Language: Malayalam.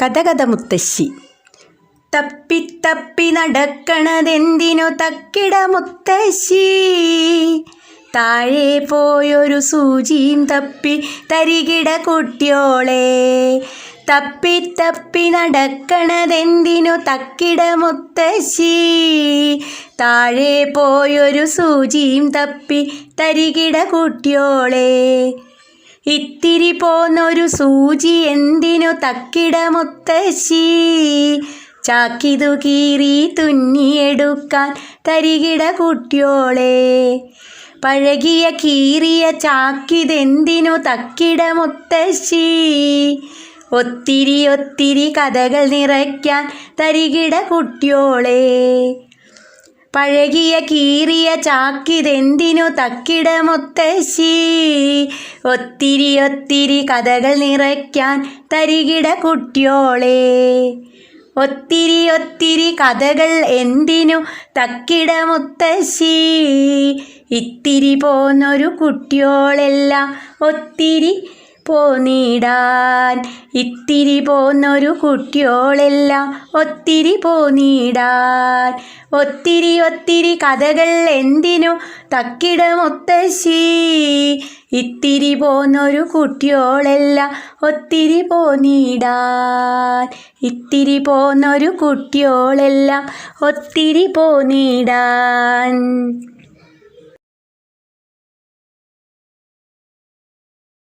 കഥ മുത്തശ്ശി. തപ്പിത്തപ്പി നടക്കണതെന്തിനു തക്കിട മുത്തശ്ശി, താഴെ പോയൊരു സൂചിയും തപ്പി തരികിട കുട്ടിയോളെ. തപ്പിത്തപ്പി നടക്കണതെന്തിനു തക്കിട മുത്തശ്ശി, താഴെ പോയൊരു സൂചിയും തപ്പി തരികിട കുട്ടിയോളെ. ഇത്തിരി പോന്നൊരു സൂചി എന്തിനു തക്കിട മുത്തശ്ശി, ചാക്കിതു കീറി തുന്നിയെടുക്കാൻ തരികിട കുട്ടിയോളെ. പഴകിയ കീറിയ ചാക്കിതെന്തിനു തക്കിട മുത്തശ്ശി, ഒത്തിരി ഒത്തിരി കഥകൾ നിറയ്ക്കാൻ തരികിട കുട്ടിയോളെ. പഴകിയ കീറിയ ചാക്കിതെന്തിനു തക്കിട മുത്തശ്ശി, ഒത്തിരി ഒത്തിരി കഥകൾ നിറയ്ക്കാൻ തരികിട കുട്ടിയോളെ. ഒത്തിരി ഒത്തിരി കഥകൾ എന്തിനു തക്കിട മുത്തശ്ശി, ഇത്തിരി പോന്നൊരു കുട്ടിയോളെല്ലാം ഒത്തിരി പോന്നിടാൻ. ഇത്തിരി പോന്നൊരു കുട്ടിയോളെല്ലാം ഒത്തിരി പോന്നിടാൻ. ഒത്തിരി ഒത്തിരി കഥകൾ എന്തിനു തക്കിട മുത്തശ്ശി, ഇത്തിരി പോന്നൊരു കുട്ടിയോളെല്ലാം ഒത്തിരി പോന്നിടാൻ. ഇത്തിരി പോന്നൊരു കുട്ടിയോളെല്ലാം ഒത്തിരി പോന്നിടാൻ.